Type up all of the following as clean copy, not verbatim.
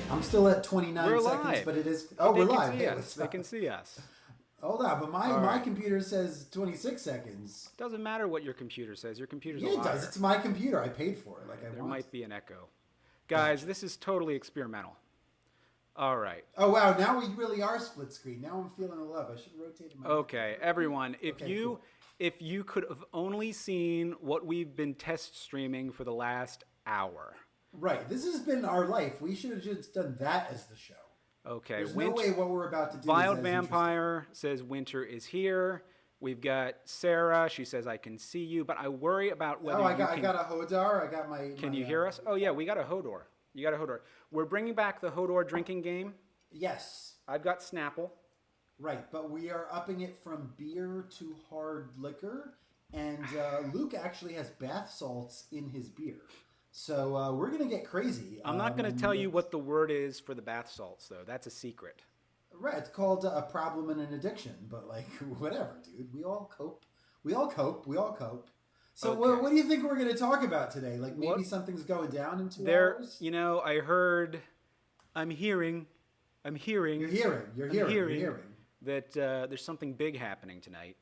I'm still at 29 We're seconds, live. but it is. Oh, we're They can live. see Hey, us. what's They up? can see us. Hold on, but my All my right. computer says 26 seconds. Doesn't matter what your computer says. Your computer's a Yeah, it does. liar. It's my computer. I paid for it, like I There want. might be an echo. Guys, Gotcha. this is totally experimental. All right. Oh wow, now we really are split screen. Now I'm feeling the love. I should have rotated my. Okay, everyone, Okay, cool. if you could have only seen what we've been test streaming for the last hour. Right, this has been our life. We should have just done that as the show. Okay, There's no way what we're about to do. Wild is as Vampire says winter is here. We've got Sarah. She says I can see you, but I worry about whether interesting. Oh, you I can. got a Hodar. I got my. Can you hear us? Oh yeah, we got a Hodor. You got a Hodor. We're bringing back the Hodor drinking game. Yes. I've got Snapple. Right, but we are upping it from beer to hard liquor, and Luke actually has bath salts in his beer. So we're gonna get crazy. I'm not going to tell you what the word is for the bath salts, though. That's a secret. Right, it's called a problem and an addiction, but like whatever, dude. We all cope. We all cope. We all cope. So Okay. what do you think we're gonna talk about today? Like maybe What- something's going down in 2 There, hours. you know, I heard. I'm hearing. You're hearing. You're I'm hearing. hearing You're hearing. that there's something big happening tonight.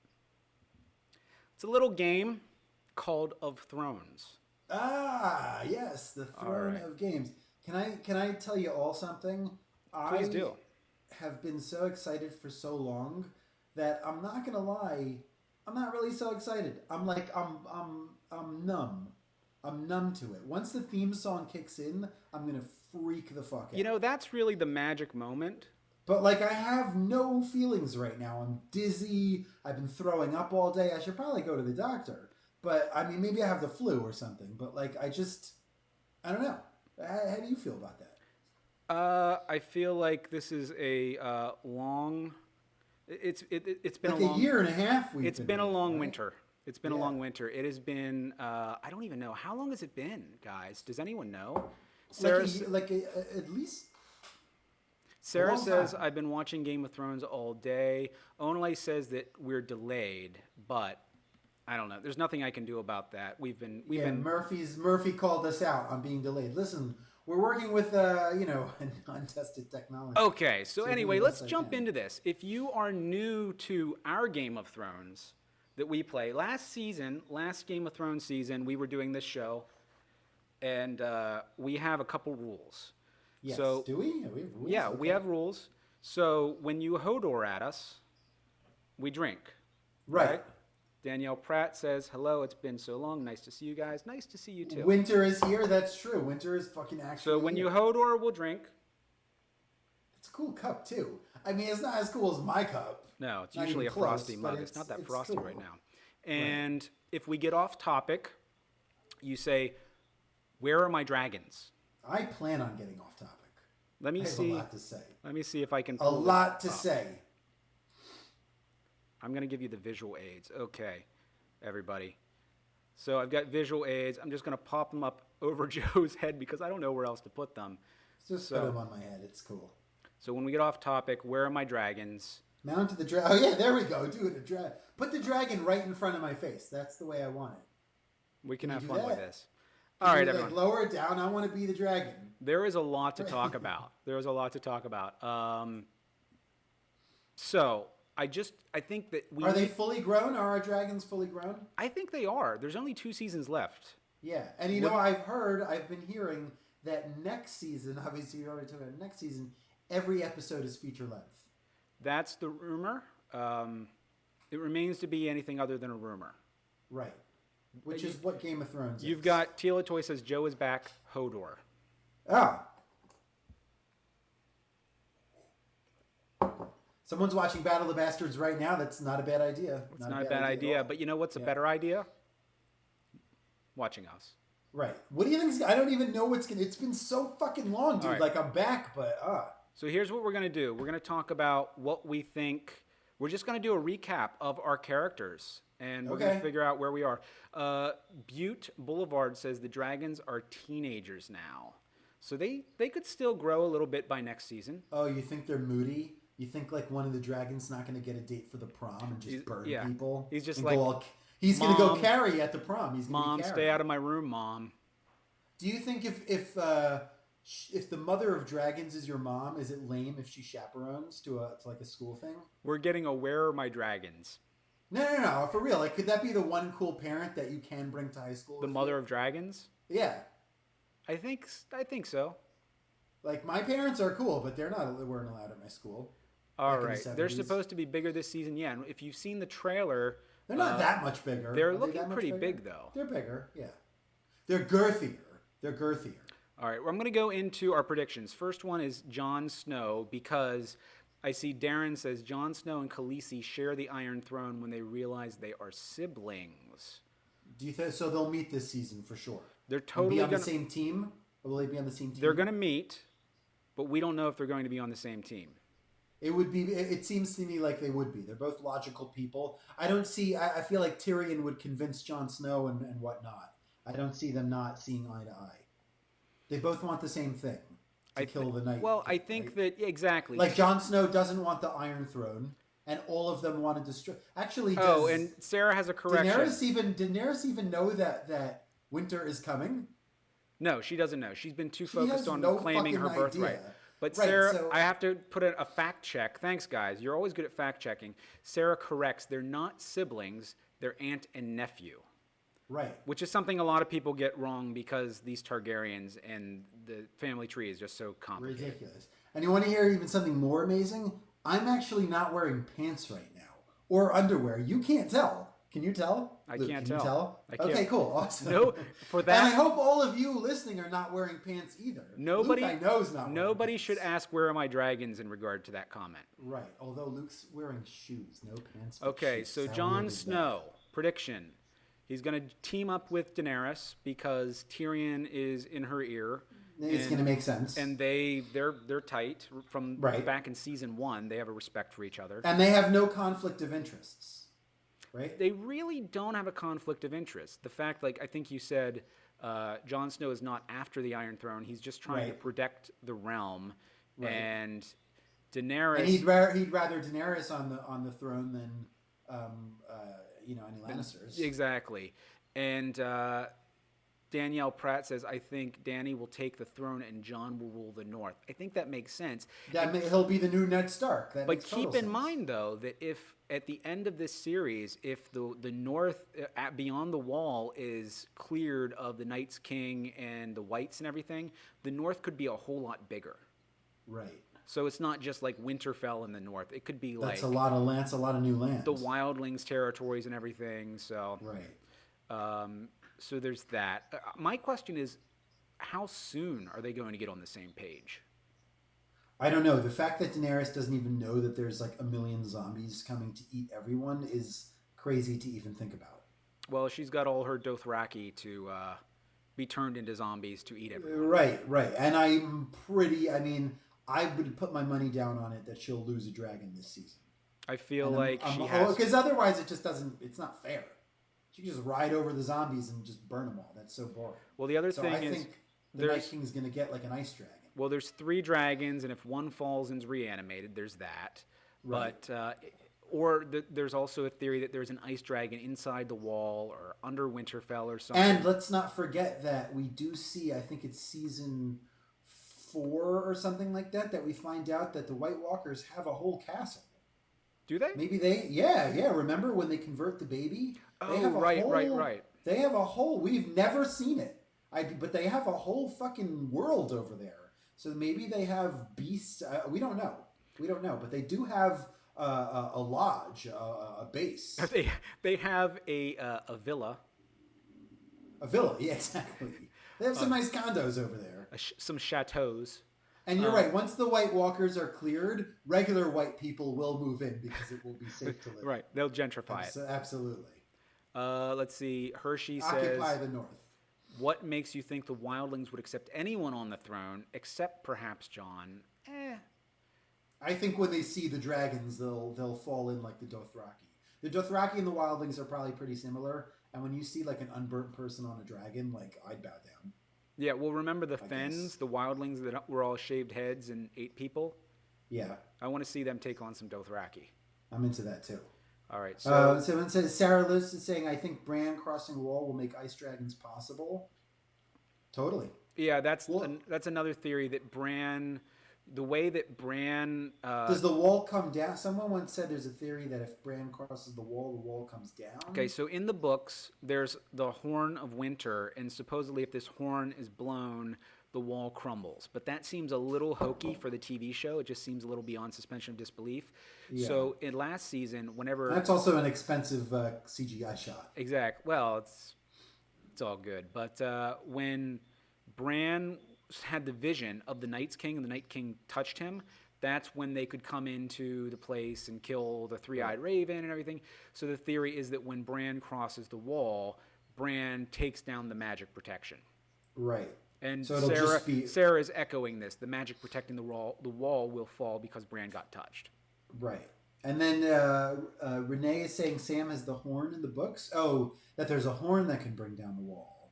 It's a little game called Of Thrones. Ah, yes, the throne right. of games. Can I tell you all something? Please do. Have been so excited for so long that I'm not gonna lie, I'm not really so excited. I'm numb. I'm numb to it. Once the theme song kicks in, I'm gonna freak the fuck out. You know, that's really the magic moment. But like I have no feelings right now. I'm dizzy. I've been throwing up all day. I should probably go to the doctor. But I mean, maybe I have the flu or something. But like, I don't know. How do you feel about that? I feel like this is a long. It's been Like a long year and a half. It's been a waiting, long right? winter. It's been a Yeah. long winter. It has been. I don't even know how long has it been, guys. Does anyone know? Sarah, At least. Sarah long says time. I've been watching Game of Thrones all day. Only says that we're delayed, but I don't know. There's nothing I can do about that. We've been. Murphy called us out on being delayed. Listen, we're working with untested technology. Okay, so So anyway, do the let's best I jump can. into this. If you are new to our Game of Thrones that we play, last Game of Thrones season, we were doing this show, and we have a couple rules. Yes. So, do we? We have rules? yeah, we Okay. have rules. So when you Hodor at us, we drink. Right. Danielle Pratt says, hello, it's been so long. Nice to see you guys. Nice to see you too. Winter is here. That's true. Winter is fucking actually. So when you here. Hodor, we'll drink. It's a cool cup too. I mean, it's not as cool as my cup. No, it's Not usually a even close, frosty but mug. It's not that it's frosty cool. right now. And if we get off topic, you say, where are my dragons? I plan on getting off topic. Let I me have see. a lot to say. Let me see if I can. A pull this lot to up. say. I'm going to give you the visual aids. Okay, everybody. So I've got visual aids. I'm just going to pop them up over Joe's head because I don't know where else to put them. Just So- put them on my head. It's cool. So when we get off topic, where are my dragons? Mount to the dragon. Oh yeah, there we go. Do it. Put the dragon right in front of my face. That's the way I want it. We can Can have you fun do with that? this. All right, Like, everyone. lower it down. I want to be the dragon. There is a lot to talk about. There is a lot to talk about. So I think that we. Are they fully grown? Are our dragons fully grown? I think they are. There's only 2 seasons left. Yeah, and you know, I've been hearing that next season, obviously you're already talking about next season, every episode is feature length. That's the rumor. It remains to be anything other than a rumor. Right. Which is what Game of Thrones You've is. got Tila Toy says Joe is back. Hodor. Ah. Someone's watching Battle of the Bastards right now. That's not a bad idea. It's not a bad idea, at all. but you know what's a Yeah. better idea? Watching us. Right. What do you think? I don't even know what's gonna. It's been so fucking long, dude. All right. Like I'm back, but So here's what we're going to do. We're going to talk about what we think. We're just going to do a recap of our characters, and we're going Okay. to figure out where we are. Butte Boulevard says the dragons are teenagers now. So they could still grow a little bit by next season. oh, you think they're moody? You think like one of the dragons not going to get a date for the prom and just burn yeah. people? He's just and like, go he's going to go "Mom, carry at the prom. He's going to Mom, be carry. stay out of my room, Mom. Do you think if if the mother of dragons is your mom, is it lame if she chaperones to like a school thing? We're getting a Where Are My Dragons? No, for real. Like, could that be the one cool parent that you can bring to high school? The mother of dragons? Yeah. I think so. Like, my parents are cool, but they weren't allowed at my school. All Back in right. the They're 70s. supposed to be bigger this season. Yeah. And if you've seen the trailer, They're not that much bigger. they're Are they looking that much pretty bigger? big, though. They're bigger, yeah. They're girthier. All right. Well, I'm going to go into our predictions. First one is Jon Snow, because I see Darren says Jon Snow and Khaleesi share the Iron Throne when they realize they are siblings. Do you think so? They'll meet this season for sure. They're And totally be on gonna, the same team. Or will they be on the same team? They're going to meet, but we don't know if they're going to be on the same team. It would be. It seems to me like they would be. They're both logical people. I don't see. I feel like Tyrion would convince Jon Snow and whatnot. I don't see them not seeing eye to eye. They both want the same thing: to kill the Night. Well, King, I think right? that exactly. Like Jon Snow doesn't want the Iron Throne, and all of them want to destroy. Actually, Oh, and Sarah has a correction. Daenerys even know that winter is coming? No, she doesn't know. She's been too She focused has on no claiming her fucking birthright. idea. But Right, Sarah, so- I have to put a fact check. Thanks, guys. You're always good at fact checking. Sarah corrects. They're not siblings. They're aunt and nephew, Right. which is something a lot of people get wrong because these Targaryens and the family tree is just so complicated. Ridiculous. And you want to hear even something more amazing? I'm actually not wearing pants right now or underwear. You can't tell. Can you tell? I Luke, can't can you tell. I can't. Okay, cool. Awesome. No, for And I that, hope all of you listening are not wearing pants either. nobody, Luke, I know is not wearing nobody pants. should ask where are my dragons in regard to that comment. Right. Although Luke's wearing shoes, no pants. but Okay, shoes. so How weird Jon is that? Snow, prediction. He's going to team up with Daenerys because Tyrion is in her ear. It's and- going to make sense. And they're tight from Right. back in season 1. They have a respect for each other. And they have no conflict of interests. Right? They really don't have a conflict of interest. The fact, like I think you said, Jon Snow is not after the Iron Throne. He's just trying to Right. protect the realm. Right. And Daenerys. And he'd rather Daenerys on the throne than any Lannisters. Exactly. And Danielle Pratt says, I think Dany will take the throne and Jon will rule the North. I think that makes sense. He'll be the new Ned Stark. That But makes total keep in sense. mind, though, that if at the end of this series, if the North beyond the Wall is cleared of the Night's King and the Whites and everything, the North could be a whole lot bigger. Right. So it's not just like Winterfell in the North. It could be That's like a lot of lands, a lot of new land. the Wildlings territories and everything. So Right. so there's that. My question is, how soon are they going to get on the same page? I don't know. The fact that Daenerys doesn't even know that there's like a million zombies coming to eat everyone is crazy to even think about. Well, she's got all her Dothraki to be turned into zombies to eat everyone. Right. And I would put my money down on it that she'll lose a dragon this season. I feel like she has. Because otherwise it just doesn't, it's not fair. She can just ride over the zombies and just burn them all. That's so boring. Well, the other So thing I is, think the Night King's going to get like an ice dragon. well, there's 3 dragons, and if one falls and's reanimated, there's that. Right. But there's also a theory that there's an ice dragon inside the wall or under Winterfell or something. And let's not forget that we do see, I think it's season 4 or something like that, that we find out that the White Walkers have a whole castle. Do they? Maybe yeah. Remember when they convert the baby? They Oh, right. They have a whole. We've never seen it. But they have a whole fucking world over there. So maybe they have beasts. We don't know. But they do have a lodge, a base, They have a villa, a villa. Yeah, exactly. They have some nice condos over there. some chateaus. And you're right. Once the White Walkers are cleared, regular white people will move in because it will be safe to live. Right. They'll gentrify it. Absolutely. Let's see. Hershey Occupy says, the North. what makes you think the wildlings would accept anyone on the throne except perhaps Jon? I think when they see the dragons, they'll fall in like the Dothraki. The Dothraki and the wildlings are probably pretty similar. And when you see like an unburnt person on a dragon, like I'd bow down. Yeah, well, remember the I Fens, guess. the wildlings that were all shaved heads and ate people? Yeah, I want to see them take on some Dothraki. I'm into that too. All right, so So it says Sarah Liz is saying, I think Bran crossing a wall will make ice dragons possible. Totally. Yeah, Well, that's another theory that Bran, the way that Bran, does the wall come down? Someone once said there's a theory that if Bran crosses the wall comes okay, down. so in the books, there's the Horn of Winter, and supposedly if this horn is blown, the wall crumbles. But that seems a little hokey for the TV show. It just seems a little beyond suspension of disbelief. Yeah. So in last season, whenever That's also an expensive CGI shot. well, it's all good. But when Bran had the vision of the Night's King and the Night King touched him, that's when they could come into the place and kill the three-eyed raven and everything. So the theory is that when Bran crosses the wall, Bran takes down the magic protection. Right. And So it'll Sarah, just be Sarah is echoing this. The magic protecting the wall will fall because Bran got touched. right. And then Renee is saying Sam has the horn in the books. Oh, that there's a horn that can bring down the wall.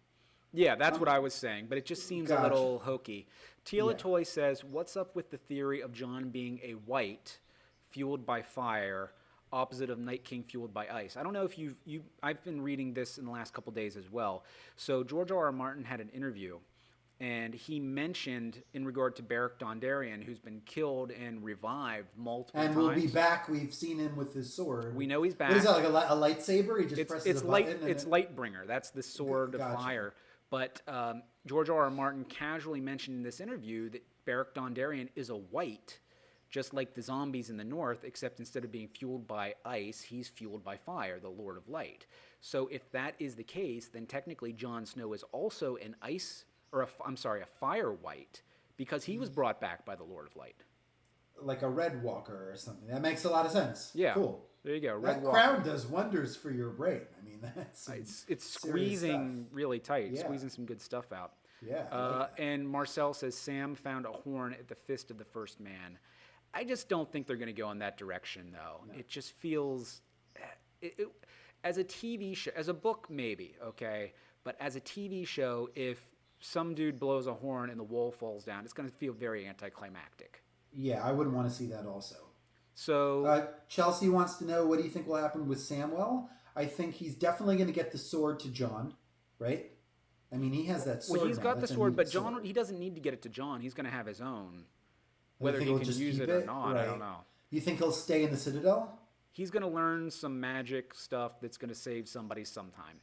Yeah, that's what I was saying, but it just seems a Gotcha. little hokey. Tila Yeah. Toy says, "What's up with the theory of Jon being a white, fueled by fire, opposite of Night King fueled by ice?" I don't know if I've been reading this in the last couple days as well. So George R. R. Martin had an interview, and he mentioned in regard to Beric Dondarrion, who's been killed and revived multiple And times. we'll be back. We've seen him with his sword. We know he's back. What is that, like a lightsaber? He just It's presses it's a light button? And it's it- Lightbringer. That's the sword of Gotcha. fire. But George R. R. Martin casually mentioned in this interview that Beric Dondarrion is a white, just like the zombies in the north, except instead of being fueled by ice, he's fueled by fire, the Lord of Light. So if that is the case, then technically Jon Snow is also an ice, or a fire white, because he was brought back by the Lord of Light. like a red walker or something. That makes a lot of sense. Yeah. Cool. There you go. That Red Walker. crown does wonders for your brain. I mean, that's some It's serious squeezing stuff. really tight, Yeah. squeezing some good stuff out. Yeah. I like that. And Marcel says Sam found a horn at the fist of the first man. I just don't think they're going to go in that direction, though. No. It just feels, as a TV show, as a book maybe, okay, but as a TV show, if some dude blows a horn and the wall falls down, it's going to feel very anticlimactic. Yeah, I wouldn't want to see that also. So Chelsea wants to know, what do you think will happen with Samwell? I think he's definitely going to get the sword to Jon, right? I mean, he has that sword. Well, he's now. got the That's a sword, neat but Jon, sword. he doesn't need to get it to Jon. He's going to have his own. You Whether think he he'll can just use keep it or not, I Right. don't know. You think he'll stay in the Citadel? He's going to learn some magic stuff that's going to save somebody sometime.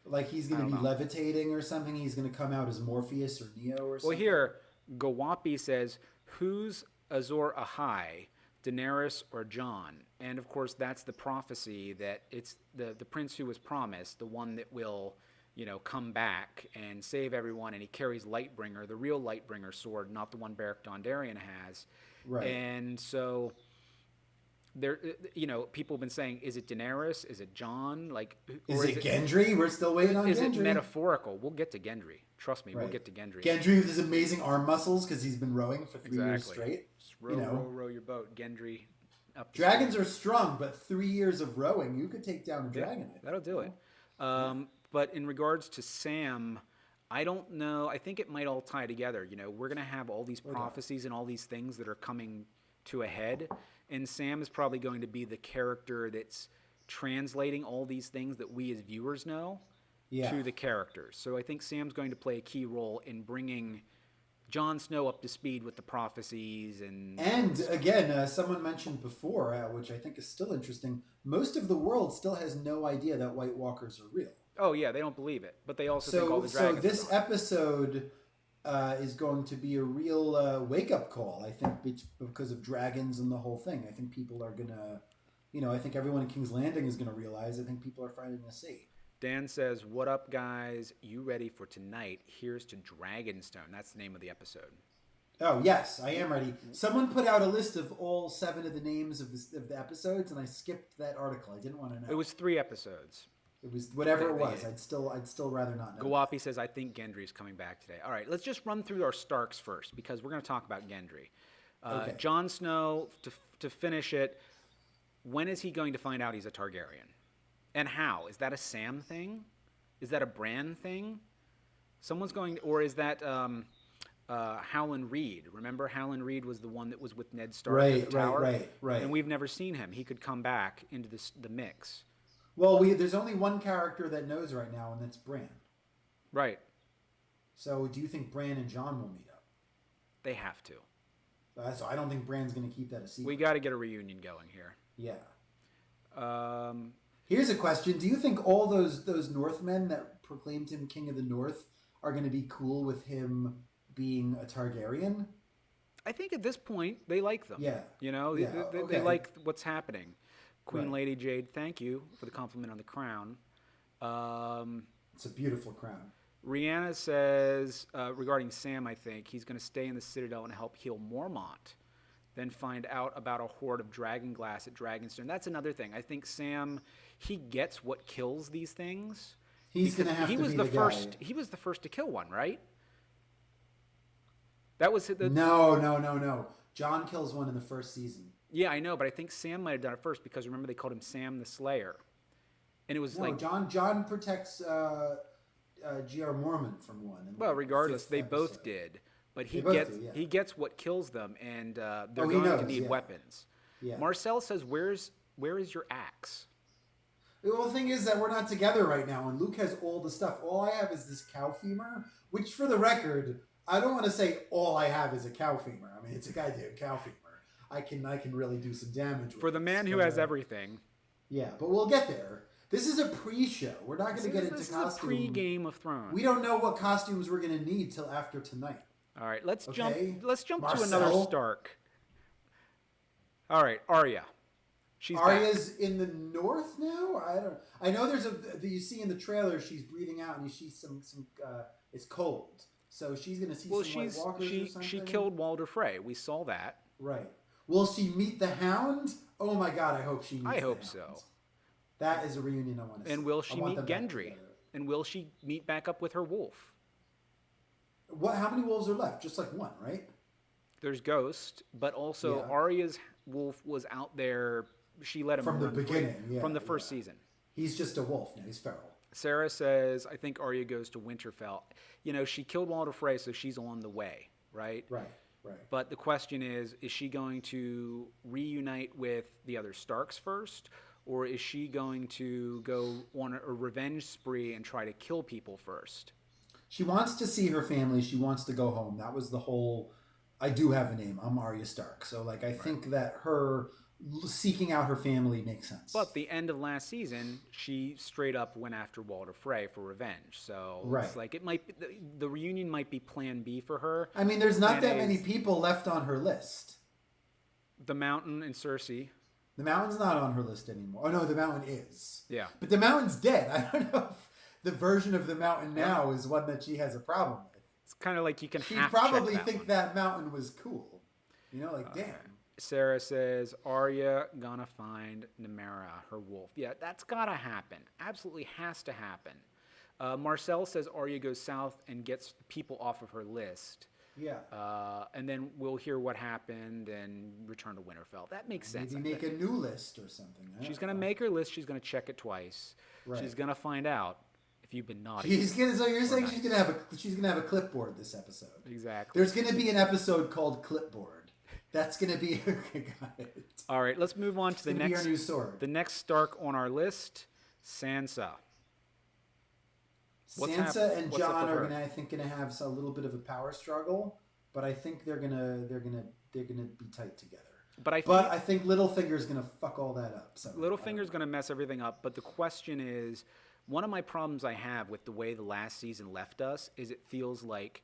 Like he's going I to don't be levitating or something? He's going to come out as Morpheus or Neo or something? Well, here, Gawapi says, "Who's Azor Ahai, Daenerys or Jon?" And of course, that's the prophecy that it's the prince who was promised, the one that will, come back and save everyone. And he carries Lightbringer, the real Lightbringer sword, not the one Beric Dondarrion has. Right. And so there, people have been saying, is it Daenerys? Is it Jon? Is it Gendry? We're still waiting on Is Gendry. it metaphorical? We'll get to Gendry. Trust me, we'll Right. get to Gendry. Gendry with his amazing arm muscles because he's been rowing for 3 years Exactly. straight. Just row, you know. row your boat. Gendry up the Dragons are strong, but 3 years of rowing, you could take down a dragon. I think, That'll do you it. know? But in regards to Sam, I don't know. I think it might all tie together. We're going to have all these prophecies and all these things that are coming to a head. And Sam is probably going to be the character that's translating all these things that we as viewers know Yeah. to the characters. So I think Sam's going to play a key role in bringing Jon Snow up to speed with the prophecies and again, someone mentioned before, which I think is still interesting, most of the world still has no idea that White Walkers are real. oh yeah, they don't believe it, but they also think all the So dragons. this are real. episode is going to be a real wake-up call, I think, because of dragons and the whole thing. I think people are going to, I think everyone in King's Landing is going to realize. I think people are finally going to see. Dan says, "What up, guys? You ready for tonight? Here's to Dragonstone." That's the name of the episode. Oh, yes, I am ready. Someone put out a list of all 7 of the names of the episodes, and I skipped that article. I didn't want to know. It was 3 episodes. It was whatever it They- was. I'd still rather not know. Gawapi says, "I think Gendry's coming back today." All right, let's just run through our Starks first because we're going to talk about Gendry. Okay. Jon Snow, to finish it, when is he going to find out he's a Targaryen? And how? Is that a Sam thing? Is that a Bran thing? Someone's going, or is that Howland Reed? Remember, Howland Reed was the one that was with Ned Stark at the tower? Right. And we've never seen him. He could come back into the mix. Well, there's only one character that knows right now, and that's Bran. Right. So do you think Bran and John will meet up? They have to. So I don't think Bran's going to keep that a secret. We got to get a reunion going here. Yeah. Um, Here's a question: do you think all those Northmen that proclaimed him King of the North are going to be cool with him being a Targaryen? I think at this point they like them. Yeah. You know, Yeah, they okay. like what's happening. Queen Right. Lady Jade, thank you for the compliment on the crown. It's a beautiful crown. Rihanna says regarding Sam, I think he's going to stay in the Citadel and help heal Mormont, then find out about a horde of Dragonglass at Dragonstone. That's another thing. I think Sam, he gets what kills these things. He's going to have he to was be the the first. guy. He was the first to kill one, right? That was the. No. John kills one in the first season. Yeah, I know, but I think Sam might have done it first because remember they called him Sam the Slayer, and it was No, like. John protects G.R. Mormon from one. In Well, like the regardless, fifth they both episode. did, but They both do, yeah. he gets what kills them, and they're he going to knows, need yeah. weapons. Yeah. Marcel says, where is your axe? Well, the thing is that we're not together right now, and Luke has all the stuff. All I have is this cow femur, which, for the record, I don't want to say all I have is a cow femur. I mean, it's a goddamn cow femur. I can really do some damage with For the this, man who but, has everything. Yeah, but we'll get there. This is a pre-show. We're not going to get into This is costumes. a pre-Game of Thrones. We don't know what costumes we're going to need till after tonight. All right, let's Okay. jump Marcel? to another Stark. All right, Arya. She's Arya's in the north now. I know there's you see in the trailer she's breathing out and you see some. It's cold, so she's going to see back. some White Walkers or something. she killed Walder Frey. We saw that. Right. Will she meet the Hound? Oh my God! I hope she. Meets I the hope Hound. so. That is a reunion I want to see. And will she I want meet them back Gendry? together. And will she meet back up with her wolf? What? How many wolves are left? Just like one, right? There's Ghost, but also Yeah. Arya's wolf was out there. She let him From the run free beginning, yeah, from the first yeah. season. He's just a wolf now. He's feral. Sarah says, I think Arya goes to Winterfell. You know, she killed Walder Frey, so she's on the way, right? Right. But the question is she going to reunite with the other Starks first, or is she going to go on a revenge spree and try to kill people first? She wants to see her family. She wants to go home. That was the whole. I do have a name. I'm Arya Stark. So, like, I think that her seeking out her family makes sense. But the end of last season, she straight up went after Walder Frey for revenge. So Right. it's like it might be, the reunion might be Plan B for her. I mean, there's not And that many is- people left on her list. The Mountain and Cersei. The Mountain's not on her list anymore. Oh no, the Mountain is. Yeah. But the Mountain's dead. I don't know if the version of the Mountain now is one that she has a problem with. It's kind of like you can She half probably check that think one. that Mountain was cool. You know, like damn. Sarah says, Arya gonna find Nymeria, her wolf. Yeah, that's gotta happen. Absolutely has to happen. Marcel says Arya goes south and gets people off of her list. Yeah. And then we'll hear what happened and return to Winterfell. That makes sense. Maybe make a new list or something. I She's don't gonna know. make her list. She's gonna check it twice. Right. She's gonna find out if you've been naughty. She's gonna. So you're saying nice. she's gonna have a clipboard this episode. Exactly. There's gonna be an episode called Clipboard. That's gonna be. Okay, got it. All right, let's move on to the Gonna be next. our new sword. The next Stark on our list, Sansa. What's Sansa and what's up Jon with are her? gonna, I think, gonna have a little bit of a power struggle, but I think they're gonna be tight together. But I think Littlefinger's gonna fuck all that up. So Littlefinger's going to mess everything up. But the question is, one of my problems I have with the way the last season left us is it feels like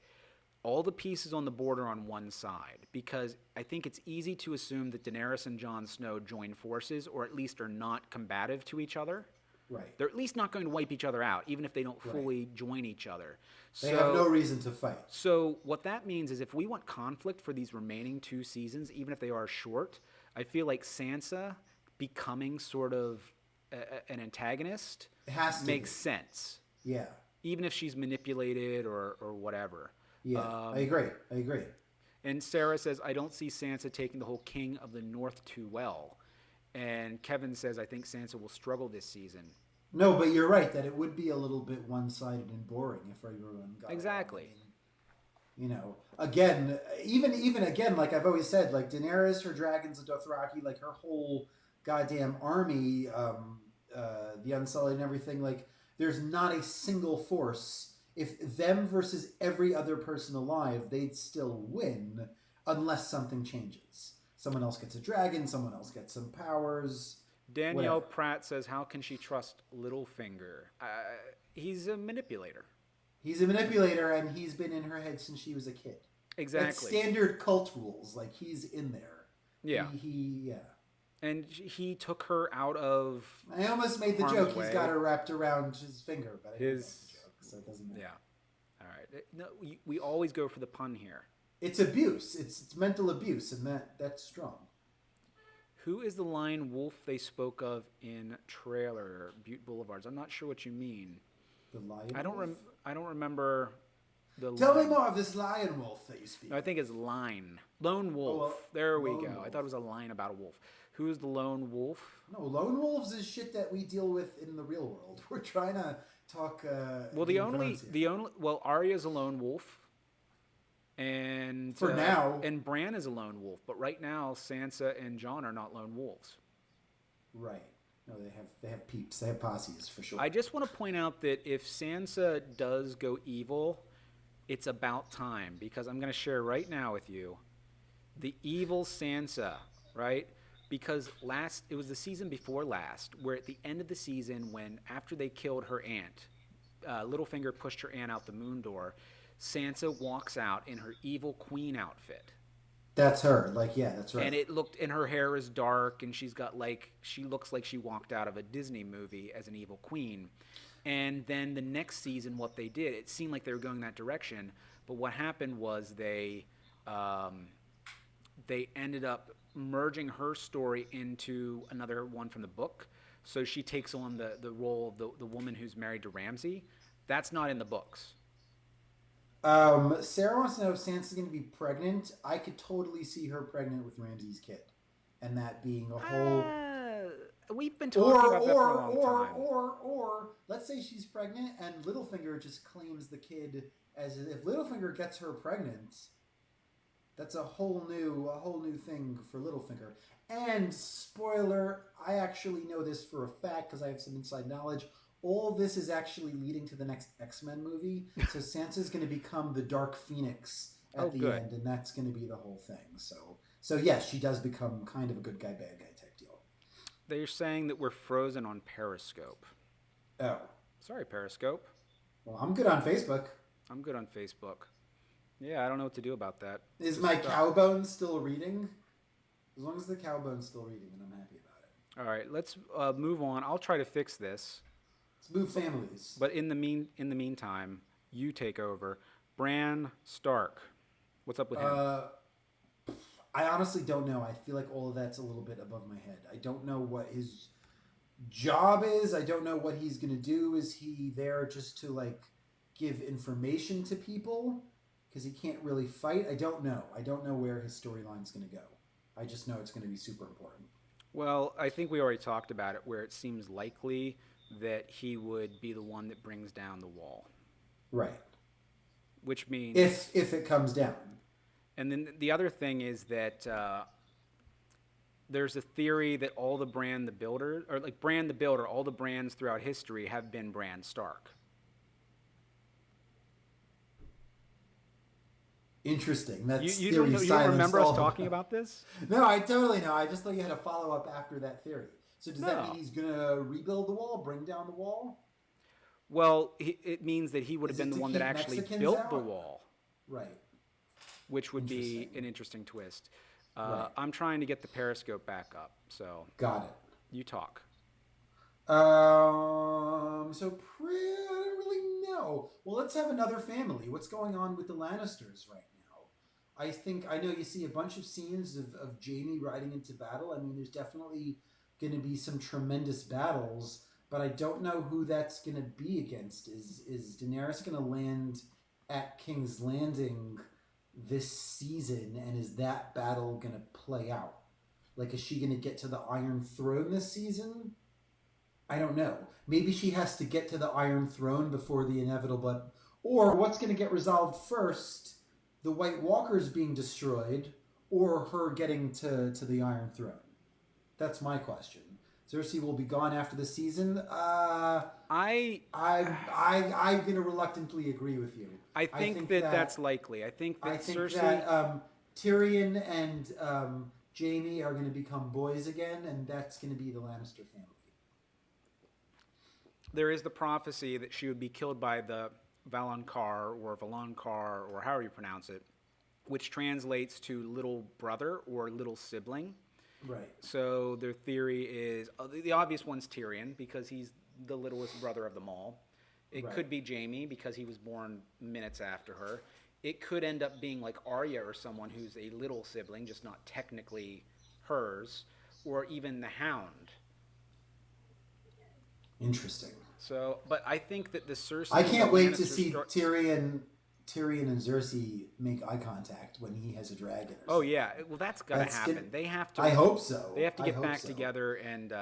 all the pieces on the board are on one side, because I think it's easy to assume that Daenerys and Jon Snow join forces, or at least are not combative to each other. Right. They're at least not going to wipe each other out, even if they don't Right. fully join each other. They have no reason to fight. So what that means is if we want conflict for these remaining 2 seasons, even if they are short, I feel like Sansa becoming sort of an antagonist It has to makes be. sense, Yeah. even if she's manipulated or whatever. Yeah. I agree. And Sarah says, I don't see Sansa taking the whole King of the North too well. And Kevin says, I think Sansa will struggle this season. No, but you're right that it would be a little bit one-sided and boring if everyone got Exactly. along. You know, again, even again, like I've always said, like Daenerys, her dragons, the Dothraki, like her whole goddamn army, the Unsullied and everything. Like, there's not a single force if them versus every other person alive, they'd still win unless something changes. Someone else gets a dragon, someone else gets some powers, Danielle whatever. Pratt says, "How can she trust Littlefinger? He's a manipulator." He's a manipulator, and he's been in her head since she was a kid. It's Exactly. standard cult rules. Like he's in there. Yeah. Yeah. And he took her out of I almost made the harm's joke. way. He's got her wrapped around his finger, but I didn't make the joke, so it doesn't matter. Yeah. All right. No, we always go for the pun here. It's abuse. It's mental abuse, and that's strong. Who is the lion wolf they spoke of in trailer Butte Boulevards? I'm not sure what you mean. The lion. I don't remember the. Tell me line. more of this lion wolf that you speak. No, I think it's line. Lone wolf. well, there we lone go. I wolf. thought it was a line about a wolf. Who's the lone wolf? No, lone wolves is shit that we deal with in the real world. We're trying to talk. Well, Arya's a lone wolf. And For now. and Bran is a lone wolf, but right now Sansa and Jon are not lone wolves. Right. No, they have peeps. They have posses for sure. I just want to point out that if Sansa does go evil, it's about time, because I'm going to share right now with you the evil Sansa, right? Because it was the season before last, where at the end of the season, when after they killed her aunt, Littlefinger pushed her aunt out the moon door, Sansa walks out in her evil queen outfit. That's her. Like, yeah, that's right. And her hair is dark, and she looks like she walked out of a Disney movie as an evil queen. And then the next season, what they did, it seemed like they were going that direction, but what happened was they ended up merging her story into another one from the book. So she takes on the role of the woman who's married to Ramsay. That's not in the books. Sarah wants to know if Sansa's going to be pregnant. I could totally see her pregnant with Ramsay's kid, and that being a whole. We've been talking about that for a long time. Or let's say she's pregnant and Littlefinger just claims the kid as if Littlefinger gets her pregnant. That's a whole new thing for Littlefinger. And spoiler, I actually know this for a fact because I have some inside knowledge. All this is actually leading to the next X-Men movie. So Sansa's going to become the Dark Phoenix at the end, and that's going to be the whole thing. So yes, she does become kind of a good guy, bad guy type deal. They're saying that we're frozen on Periscope. Oh. Sorry, Periscope. Well, I'm good on Facebook. I'm good on Facebook. Yeah, I don't know what to do about that. Is my cowbone still reading? As long as the cowbone's still reading, then I'm happy about it. All right, let's move on. I'll try to fix this. Let's move families. But in the meantime, you take over. Bran Stark. What's up with him? I honestly don't know. I feel like all of that's a little bit above my head. I don't know what his job is. I don't know what he's going to do. Is he there just to like give information to people? Because he can't really fight. I don't know. I don't know where his storyline's going to go. I just know it's going to be super important. Well, I think we already talked about it, where it seems likely that he would be the one that brings down the wall. Right. Which means... If it comes down. And then the other thing is that there's a theory that all the Bran the Builder, or like Bran the Builder, all the Brans throughout history have been Bran Stark. Interesting. That's You theory don't remember us all talking about this? No, I totally know. I just thought you had a follow-up after that theory. So does that No. mean he's going to rebuild the wall, bring down the wall? Well, it means that he would have Is it been the to one that keep actually Mexicans built the out? wall, Right. which would be Interesting. an interesting twist. Right. I'm trying to get the Periscope back up, so Got it. you talk. I don't really know. Well, let's have another family. What's going on with the Lannisters right now? I know you see a bunch of scenes of Jaime riding into battle. I mean, there's definitely going to be some tremendous battles, but I don't know who that's going to be against. Is Daenerys going to land at King's Landing this season, and is that battle going to play out? Like, is she going to get to the Iron Throne this season? I don't know. Maybe she has to get to the Iron Throne before the inevitable... Or what's going to get resolved first? The White Walkers being destroyed, or her getting to the Iron Throne? That's my question. Cersei will be gone after the season. I I'm gonna reluctantly agree with you. I I think think that that's that likely. I think I that think Cersei. that Tyrion and Jaime are gonna become boys again, and that's gonna be the Lannister family. There is the prophecy that she would be killed by the Valonqar or Valonqar or however you pronounce it, which translates to little brother or little sibling. Right. So their theory is the obvious one's Tyrion because he's the littlest brother of them all. It Right. could be Jaime because he was born minutes after her. It could end up being like Arya or someone who's a little sibling, just not technically hers, or even the Hound. Interesting. So, but I think that the Cersei. I and can't the wait to Lannister see sto- Tyrion and Cersei make eye contact when he has a dragon. Or Oh something. yeah, well that's got to That's happen. good. They have to. I hope so. They have to I get hope back so. together, and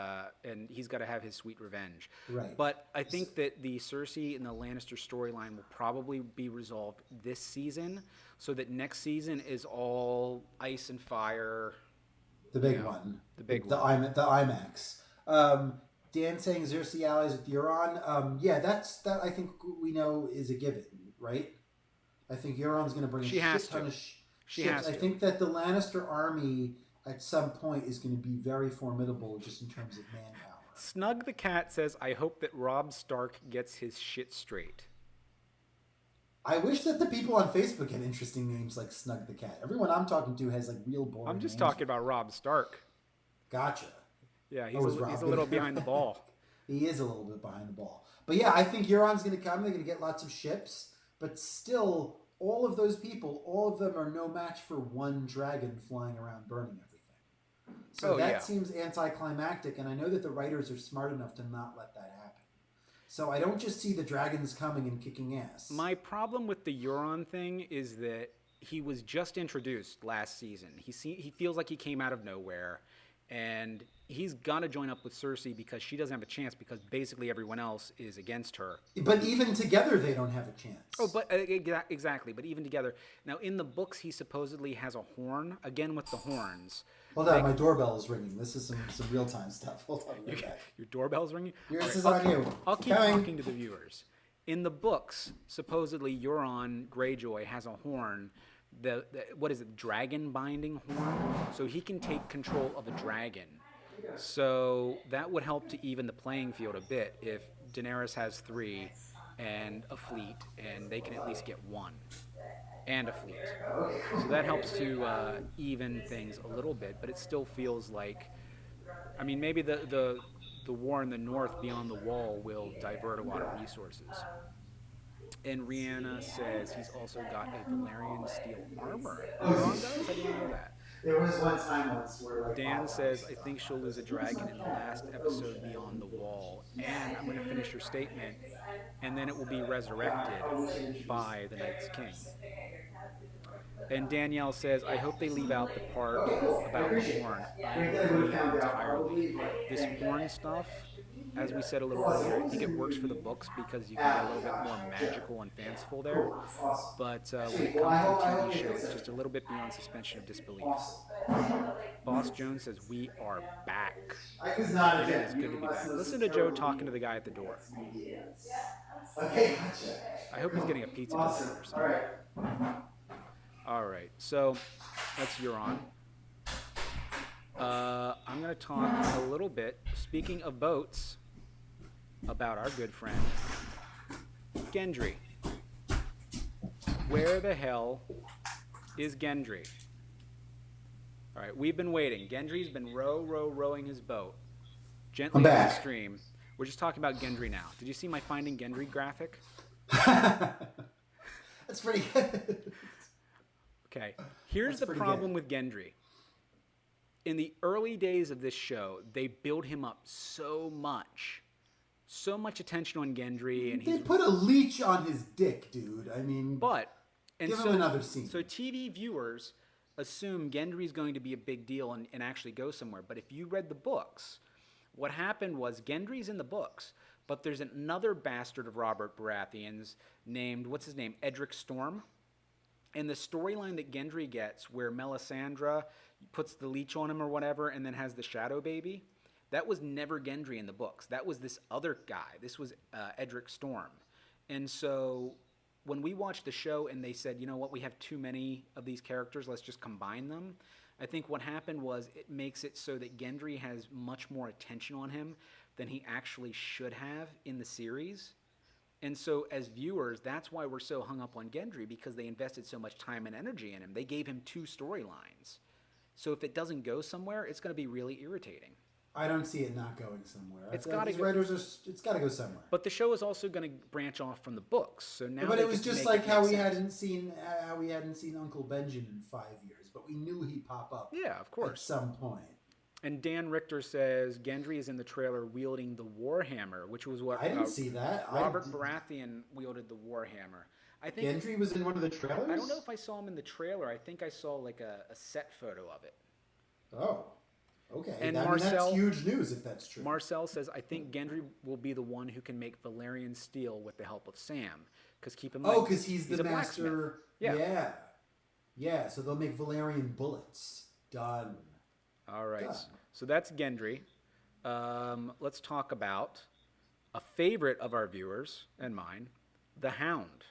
he's got to have his sweet revenge. Right. But I think that the Cersei and the Lannister storyline will probably be resolved this season, so that next season is all ice and fire. The big Yeah, one. the big the one. The IMAX. Dan saying Cersei allies with Euron. Yeah, that I think we know is a given, right? I think Euron's going to bring She a has shit ton to. of She ships. has I to. think that the Lannister army at some point is going to be very formidable just in terms of manpower. Snug the Cat says, "I hope that Robb Stark gets his shit straight." I wish that the people on Facebook had interesting names like Snug the Cat. Everyone I'm talking to has like real boring I'm just names. talking about Robb Stark. Gotcha. Yeah, Oh, is he's Robb a little gonna- behind the ball. He is a little bit behind the ball. But yeah, I think Euron's going to come. They're going to get lots of ships. But still, all of those people, all of them are no match for one dragon flying around burning everything. So Oh, that yeah. seems anticlimactic. And I know that the writers are smart enough to not let that happen. So I don't just see the dragons coming and kicking ass. My problem with the Euron thing is that he was just introduced last season. He feels like he came out of nowhere, and he's got to join up with Cersei because she doesn't have a chance because basically everyone else is against her. But even together, they don't have a chance. Oh, but exactly. But even together, now in the books, he supposedly has a horn. Again with the horns. Hold on, my doorbell is ringing. This is some real time stuff. Hold on, right back. Your doorbell's ringing. Yours All right, is on you. I'll keep Coming. talking to the viewers. In the books, supposedly Euron Greyjoy has a horn. The what is it? Dragon binding horn. So he can take control of a dragon. So that would help to even the playing field a bit if Daenerys has 3 and a fleet, and they can at least get 1 and a fleet. So that helps to even things a little bit, but it still feels like, I mean, maybe the war in the north beyond the wall will divert a lot of resources. And Rihanna says he's also got a Valyrian steel armor. Euron does? I didn't know that. There was one time where like Dan says, I think she'll lose a dragon in the last episode Beyond the Wall. And I'm going to finish her statement, and then it will be resurrected by the Night's King. And Danielle says, I hope they leave out the part about the horn. I agree entirely. This horn stuff, as we said a little earlier, I think it works for the books because you can get a little bit more magical and fanciful there. But when it comes to the TV show, it's just a little bit beyond suspension of disbelief. Boss Jones says, we are back. I was not It is good to be back. Listen to Joe talking to the guy at the door. Okay, gotcha. I hope he's getting a pizza Awesome. delivery or something. All right. All right, so that's Euron. I'm going to talk a little bit, speaking of boats, about our good friend, Gendry. Where the hell is Gendry? All right, we've been waiting. Gendry's been rowing his boat gently I'm back. upstream. We're just talking about Gendry now. Did you see my Finding Gendry graphic? That's pretty good. Okay, here's That's the pretty problem good. with Gendry. In the early days of this show, they build him up so much attention on Gendry, and They he's put a leech on his dick, dude. I mean, and give so, him another scene. So TV viewers assume Gendry's going to be a big deal and actually go somewhere. But if you read the books, what happened was Gendry's in the books, but there's another bastard of Robert Baratheon's named, what's his name, Edric Storm. And the storyline that Gendry gets, where Melisandre puts the leech on him or whatever, and then has the shadow baby, That was never Gendry in the books. That was this other guy. This was Edric Storm. And so when we watched the show and they said, you know what, we have too many of these characters, let's just combine them. I think what happened was it makes it so that Gendry has much more attention on him than he actually should have in the series. And so as viewers, that's why we're so hung up on Gendry, because they invested so much time and energy in him. They gave him 2 storylines. So if it doesn't go somewhere, it's going to be really irritating. I don't see it not going somewhere. It's got to go. It's got to go somewhere. But the show is also going to branch off from the books. So now, but it was just like how we hadn't seen Uncle Benjamin in 5 years, but we knew he'd pop up. Yeah, of course. At some point. And Dan Richter says Gendry is in the trailer wielding the Warhammer, which was what I didn't see that. Robert Baratheon wielded the Warhammer. I think Gendry was in one of the trailers. I don't know if I saw him in the trailer. I think I saw like a set photo of it. Oh, okay. And that's huge news if that's true. Marcel says, I think Gendry will be the one who can make Valyrian steel with the help of Sam. Because keep in mind, because he's the master. Yeah. Yeah. So they'll make Valyrian bullets. Done. All right. So that's Gendry. Let's talk about a favorite of our viewers and mine, the Hound.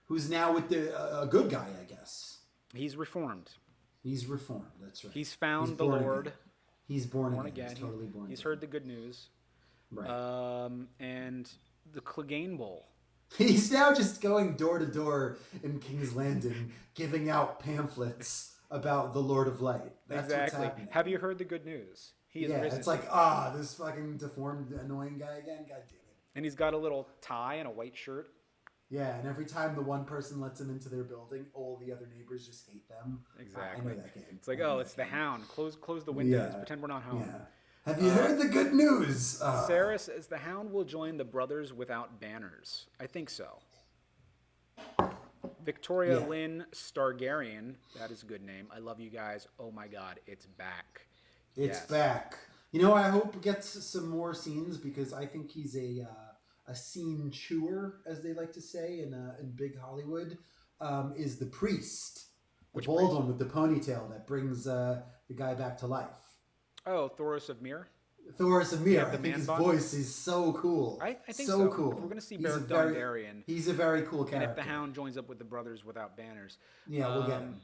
Who's now with a good guy, I guess. He's reformed. He's reformed. That's right. He's found the Lord. Again. He's born again. He's totally born again. He's heard the good news. Right. And the Clegane Bowl. He's now just going door to door in King's Landing, giving out pamphlets about the Lord of Light. That's exactly. What's happening. Have you heard the good news? He is risen. It's like, this fucking deformed, annoying guy again. God damn it. And he's got a little tie and a white shirt. Yeah, and every time the one person lets him into their building, all the other neighbors just hate them. Exactly. I know that game. It's like, it's the Hound. Close the windows. Pretend we're not home. Yeah. Have you heard the good news? Sarah says the Hound will join the Brothers Without Banners. I think so. Victoria Lynn Stargarian, that is a good name. I love you guys. Oh my God, it's back. It's back. You know, I hope it gets some more scenes because I think he's a scene chewer, as they like to say in big Hollywood. Is the priest, the bald one with the ponytail that brings the guy back to life. Oh, Thoros of Myr. Thoros of Myr. I think his voice is so cool. I think so. Cool. If we're going to see Beric Dondarrion. He's a very cool character. And if the Hound joins up with the Brothers Without Banners. Yeah, we'll get him.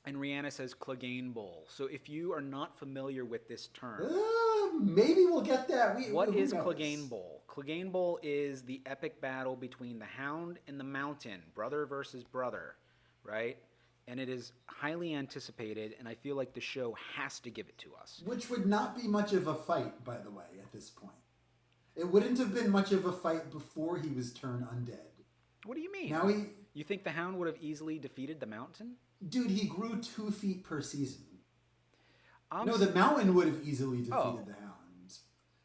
And Rihanna says Clegane Bowl. So if you are not familiar with this term. Maybe we'll get that. What is Clegane Bowl? Clegane Bowl is the epic battle between the Hound and the Mountain. Brother versus brother. Right? And it is highly anticipated, and I feel like the show has to give it to us. Which would not be much of a fight, by the way, at this point. It wouldn't have been much of a fight before he was turned undead. What do you mean? Now you think the Hound would have easily defeated the Mountain? Dude, he grew 2 feet per season. No, the Mountain would have easily defeated the Hound.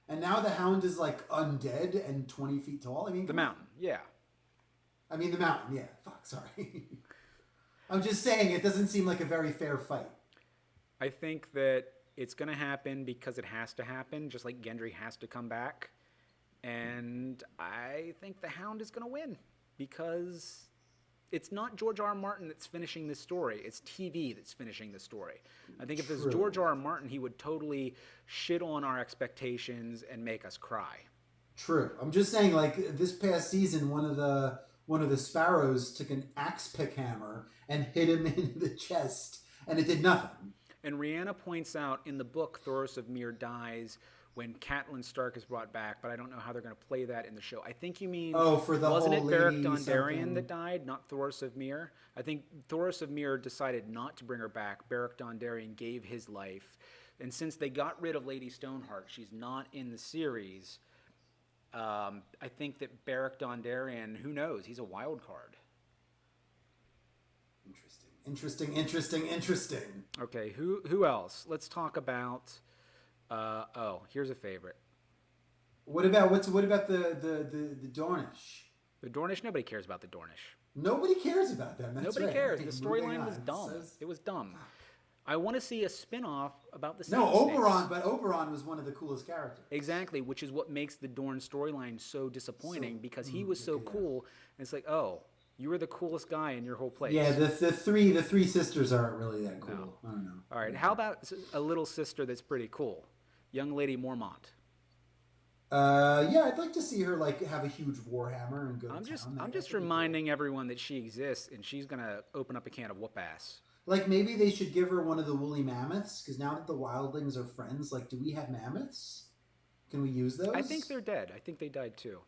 And now the Hound is like undead and 20 feet tall. I mean, the Mountain, yeah. I mean, the Mountain, yeah. Fuck, sorry. I'm just saying it doesn't seem like a very fair fight. I think that it's going to happen because it has to happen, just like Gendry has to come back. And I think the Hound is going to win because it's not George R. R. Martin that's finishing this story. It's TV that's finishing the story. I think if it was George R. R. Martin, he would totally shit on our expectations and make us cry. True. I'm just saying, like, this past season, one of the sparrows took an axe pick hammer and hit him in the chest, and it did nothing. And Rihanna points out in the book, Thoros of Myr dies when Catelyn Stark is brought back, but I don't know how they're going to play that in the show. I think you mean, wasn't it Beric Dondarrion that died, not Thoros of Myr? I think Thoros of Myr decided not to bring her back. Beric Dondarrion gave his life. And since they got rid of Lady Stoneheart, she's not in the series. I think that Beric Dondarrion, who knows, he's a wild card. Interesting. Okay, who else? Let's talk about. Here's a favorite. What about the Dornish? The Dornish. Nobody cares about the Dornish. Nobody cares about them. Nobody cares. The storyline was dumb. It was dumb. I want to see a spin-off about the Sand Oberyn, but Oberyn was one of the coolest characters. Exactly, which is what makes the Dorne storyline so disappointing because he was so cool. And it's like, you were the coolest guy in your whole place. Yeah, the three sisters aren't really that cool. No. I don't know. All right, how about a little sister that's pretty cool? young lady Mormont. Yeah, I'd like to see her like have a huge warhammer and go to town. I'm That just could be cool. reminding everyone that she exists, and she's gonna open up a can of whoop ass. Like maybe they should give her one of the woolly mammoths because now that the wildlings are friends, like, do we have mammoths? Can we use those? I think they're dead. I think they died too.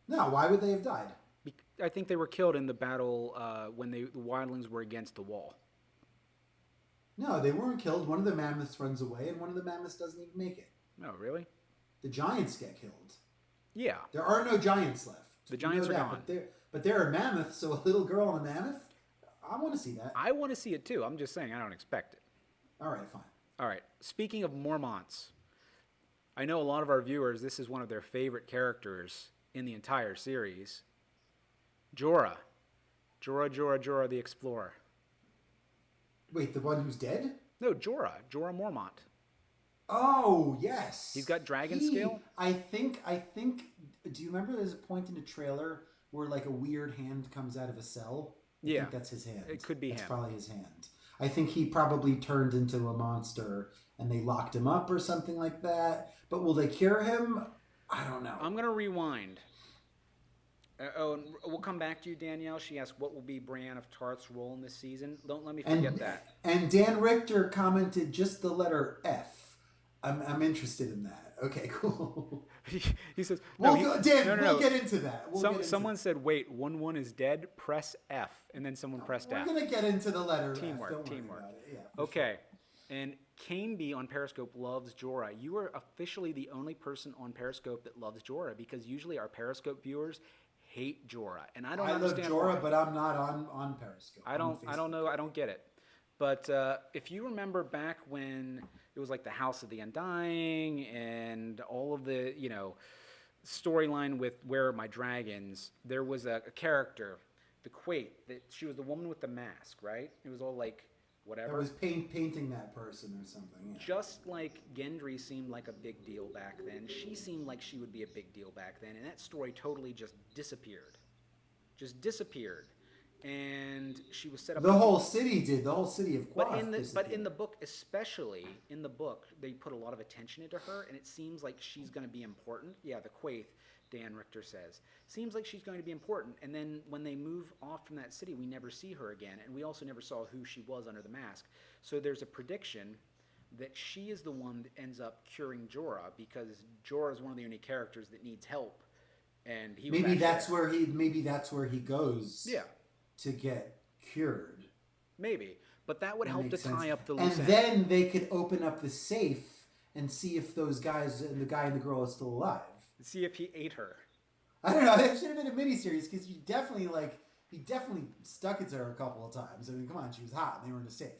No, why would they have died? I think they were killed in the battle when the wildlings were against the wall. No, they weren't killed. One of the mammoths runs away, and one of the mammoths doesn't even make it. No, really? The giants get killed. Yeah. There are no giants left. The giants are gone. But there are mammoths, so a little girl and a mammoth? I want to see that. I want to see it too. I'm just saying I don't expect it. All right, fine. All right. Speaking of Mormonts, I know a lot of our viewers, this is one of their favorite characters in the entire series. Jorah. Jorah the Explorer. Wait, the one who's dead? No, Jorah Mormont. Oh, yes. He's got dragon scale? I think, do you remember there's a point in the trailer where like a weird hand comes out of a cell? I think that's his hand. It could be That's him. probably his hand. I think he probably turned into a monster and they locked him up or something like that. But will they cure him? I don't know. I'm going to rewind. And we'll come back to you, Danielle. She asked, what will be Brienne of Tarth's role in this season? Don't let me forget that. And Dan Richter commented just the letter F. I'm interested in that. Okay, cool. He says, We'll get into that. Someone said, wait, 1-1 is dead? Press F. And then someone pressed F. We're going to get into the letter Teamwork. F. Don't worry about it. Yeah, okay. Sure. And Caneby on Periscope loves Jorah. You are officially the only person on Periscope that loves Jorah because usually our Periscope viewers hate Jorah. And I don't understand love Jorah, why. but I'm not on Periscope. I don't know. I don't get it. But if you remember back when it was like the House of the Undying and all of the, storyline with Where Are My Dragons, there was a character, the Quaithe, that she was the woman with the mask, right? It was all like whatever. I was painting that person or something. Yeah. Just like Gendry seemed like a big deal back then, she seemed like she would be a big deal back then, and that story totally just disappeared. And she was set up. The whole city did. The whole city of Quath. But in the book, especially in the book, they put a lot of attention into her, and it seems like she's going to be important. Yeah, the Quaithe, Dan Richter says, seems like she's going to be important. And then when they move off from that city, we never see her again, and we also never saw who she was under the mask. So there's a prediction that she is the one that ends up curing Jorah because Jorah is one of the only characters that needs help, and maybe that's where he goes. Yeah. To get cured. Maybe. But that would help to tie up the loose ends. And then they could open up the safe and see if those guys and the guy and the girl are still alive. See if he ate her. I don't know. That should have been a miniseries because he definitely stuck it to her a couple of times. I mean, come on, she was hot and they were in a safe.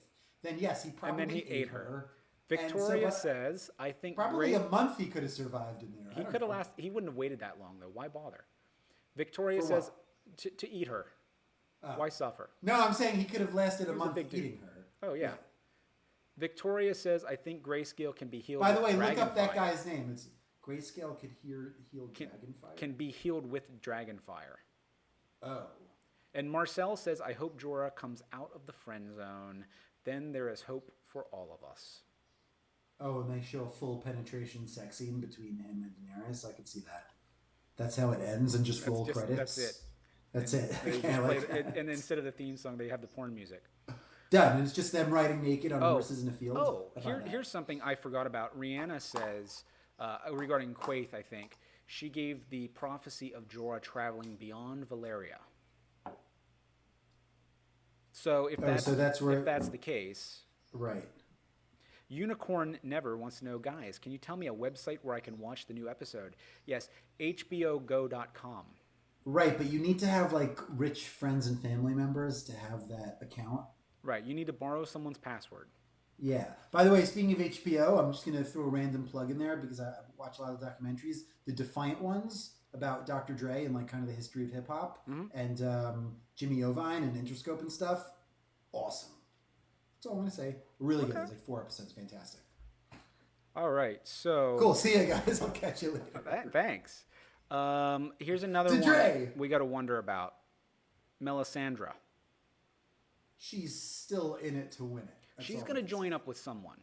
Then yes, he probably and then he ate her. Victoria says, I think probably a month he could have survived in there. He could have lasted. He wouldn't have waited that long though. Why bother? Victoria says to eat her. Why suffer? No, I'm saying he could have lasted a month eating her. Oh, yeah. Victoria says, I think Grayscale can be healed By the way, with look up that Dragonfire. guy's name. It's Grayscale could heal Dragonfire? Can be healed with Dragonfire. Oh. And Marcel says, I hope Jorah comes out of the friend zone. Then there is hope for all of us. Oh, and they show a full penetration sex scene between him and Daenerys. I could see that. That's how it ends and just roll credits. That's it. That's it. And instead of the theme song, they have the porn music. Done. And it's just them riding naked on horses in a field. Oh, here's something I forgot about. Rihanna says, regarding Quaithe, I think, she gave the prophecy of Jorah traveling beyond Valeria. So if that's the case. Right. Unicorn Never wants to know, guys, can you tell me a website where I can watch the new episode? Yes, hbogo.com. Right, but you need to have like rich friends and family members to have that account. Right, you need to borrow someone's password. Yeah. By the way, speaking of HBO, I'm just going to throw a random plug in there because I watch a lot of documentaries. The Defiant ones about Dr. Dre and like kind of the history of hip hop and Jimmy Iovine and Interscope and stuff. Awesome. That's all I'm going to say. Really good. It's like 4 episodes. Fantastic. All right, so... Cool. See you guys. I'll catch you later. Thanks. Here's another one we got to wonder about. Melisandre. She's still in it to win it. She's going to join up with someone.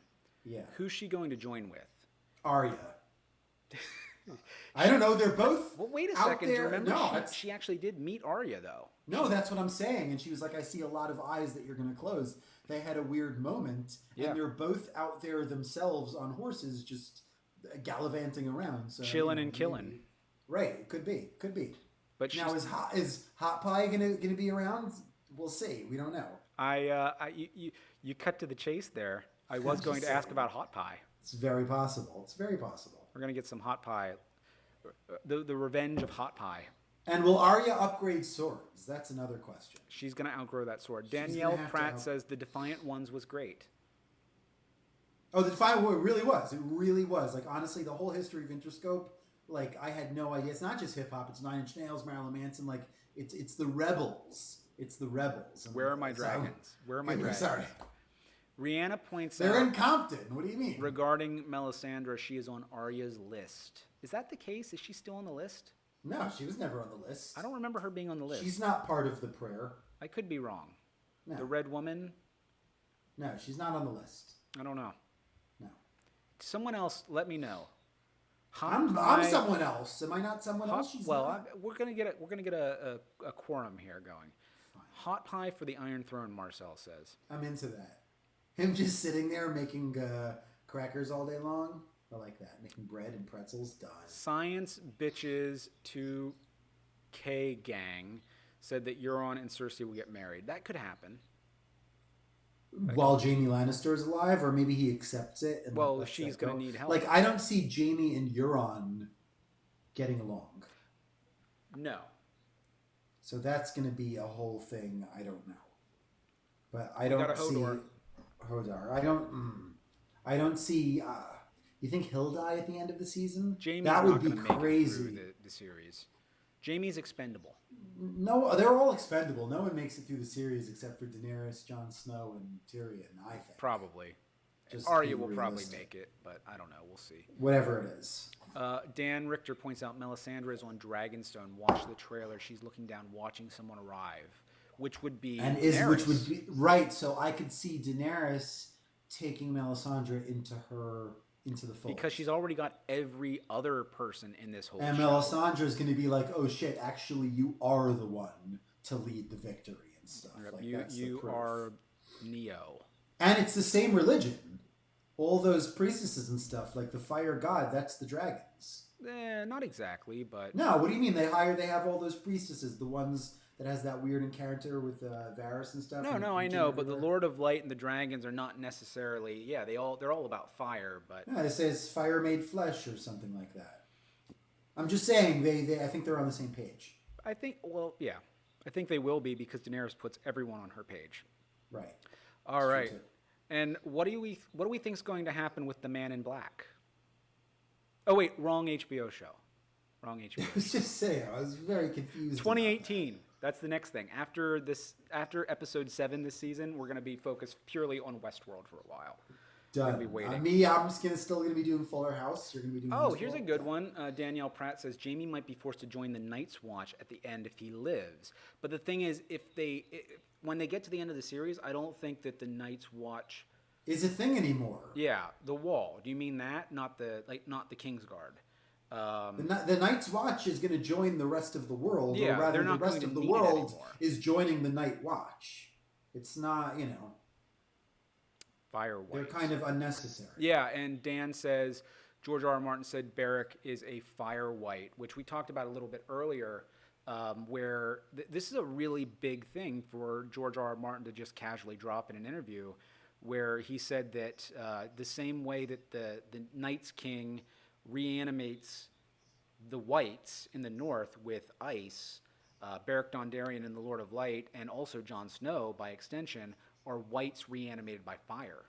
Yeah. Who's she going to join with? Arya. I don't know. They're both Well, wait a out second. Do you there. remember No, she actually did meet Arya, though? no, that's what I'm saying. And she was like, I see a lot of eyes that you're going to close. They had a weird moment, Yeah. and they're both out there themselves on horses, just gallivanting around. So, Chilling and killing. maybe. Right. It could be. Could be. But Now, is Hot Pie gonna be around? We'll see. We don't know. You cut to the chase there. I was going to ask about Hot Pie. It's very possible. It's very possible. We're going to get some Hot Pie. The revenge of Hot Pie. And will Arya upgrade swords? That's another question. She's going to outgrow that sword. She's Danielle gonna have to Pratt out- says the Defiant Ones was great. Oh, the Defiant War really was. It really was. Like, honestly, the whole history of Interscope, like, I had no idea. It's not just hip hop. It's Nine Inch Nails, Marilyn Manson. Like, it's the rebels. It's the rebels. Where are my dragons? Where are my dragons? Sorry. Rihanna points They're out in Compton. What do you mean? regarding Melisandre, she is on Arya's list. Is that the case? Is she still on the list? No, she was never on the list. I don't remember her being on the list. She's not part of the prayer. I could be wrong. No. The Red Woman? No, she's not on the list. I don't know. No. Someone else, let me know. Hot I'm Pie- someone else. Am I not someone Hot, else? She's well, not. we're gonna get a quorum here going. Fine. Hot Pie for the Iron Throne, Marcel says. I'm into that. Him just sitting there making crackers all day long. I like that. Making bread and pretzels. Done. Science Bitches 2K Gang said that Euron and Cersei will get married. That could happen. While Jaime Lannister is alive, or maybe he accepts it. And Well, lets she's that gonna go. need help. Like, I don't see Jaime and Euron getting along. No. So that's going to be a whole thing. I don't know. But I We got don't a see Hodor. Hodor. I don't see. You think he'll die at the end of the season? Jaime's that not would be going to make it crazy. through the series. Jaime's expendable. No, they're all expendable. No one makes it through the series except for Daenerys, Jon Snow, and Tyrion. I think. Probably. Just Arya be will probably realistic. make it, but I don't know. We'll see. Whatever it is. Dan Richter points out Melisandre is on Dragonstone. Watch the trailer. She's looking down, watching someone arrive, which would be And which would be right. So I could see Daenerys taking Melisandre into the fold because she's already got every other person in this whole and show. Melisandre is going to be like, oh shit, actually you are the one to lead the victory and stuff. Yep, Like you that's the you proof. are Neo. And it's the same religion. All those priestesses and stuff, like the fire god, that's the dragons. Not exactly, but No, what do you mean? They have all those priestesses, the ones that has that weird encounter with Varys and stuff. no, I know. But the Lord of Light and the dragons are not necessarily. Yeah, they're all about fire, but Yeah, it says fire made flesh or something like that. I'm just saying I think they're on the same page. I think. Well, yeah, I think they will be because Daenerys puts everyone on her page. Right. All It's right. true, too. And what do we think is going to happen with the Man in Black? Oh wait, wrong HBO show. Wrong HBO. I was just saying, I was very confused. about 2018. That's the next thing. After episode 7 this season, we're going to be focused purely on Westworld for a while. that. Done. gonna be waiting. I'm just still gonna be doing Fuller House. You're gonna be doing. Oh, Westworld? here's a good one. Danielle Pratt says Jaime might be forced to join the Night's Watch at the end if he lives. But the thing is, when they get to the end of the series, I don't think that the Night's Watch. Is a thing anymore. Yeah, the Wall. Do you mean that? Not the Kingsguard. The Night's Watch is going to join the rest of the world, Yeah, or rather, they're not the rest going to of the need it world anymore. is joining the Night Watch. It's not, Fire White. they're kind of unnecessary. Yeah, and Dan says George R. R. Martin said Barrack is a fire white, which we talked about a little bit earlier, where this is a really big thing for George R. R. Martin to just casually drop in an interview, where he said that the same way that the Night's King reanimates the whites in the north with ice, Beric Dondarrion in the Lord of Light, and also Jon Snow by extension, are whites reanimated by fire.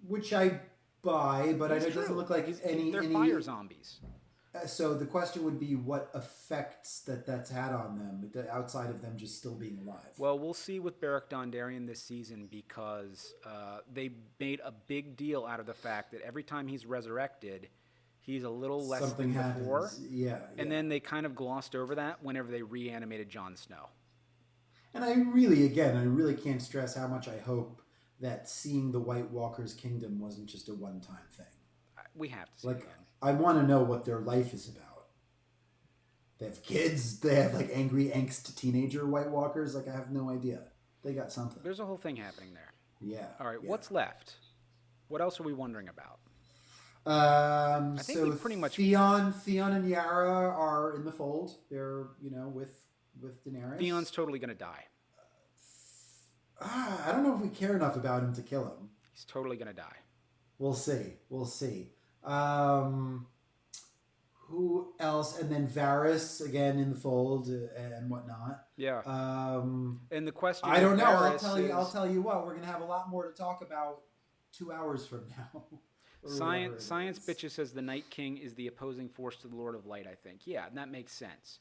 Which I buy, but It's it doesn't true. look like any. They're fire zombies. So the question would be, what effects that's had on them outside of them just still being alive? Well, we'll see with Beric Dondarrion this season because they made a big deal out of the fact that every time he's resurrected, he's a little less Something than happens. before. Yeah. And then they kind of glossed over that whenever they reanimated Jon Snow. And I really can't stress how much I hope that seeing the White Walker's kingdom wasn't just a one-time thing. We have to see it Like, again. I want to know what their life is about. They have kids. They have like angry angst teenager White Walkers. Like, I have no idea. They got something. There's a whole thing happening there. Yeah. All right, yeah. what's left? What else are we wondering about? I think So we pretty much- Theon and Yara are in the fold. They're with Daenerys. Theon's totally going to die. I don't know if we care enough about him to kill him. He's totally going to die. We'll see. We'll see. Who else? And then Varys again in the fold and whatnot. Yeah. And the question I don't with know. I'll Varys tell you what. We're gonna have a lot more to talk about 2 hours from now. Or whatever it Science is. Bitches says the Night King is the opposing force to the Lord of Light, I think. Yeah, and that makes sense.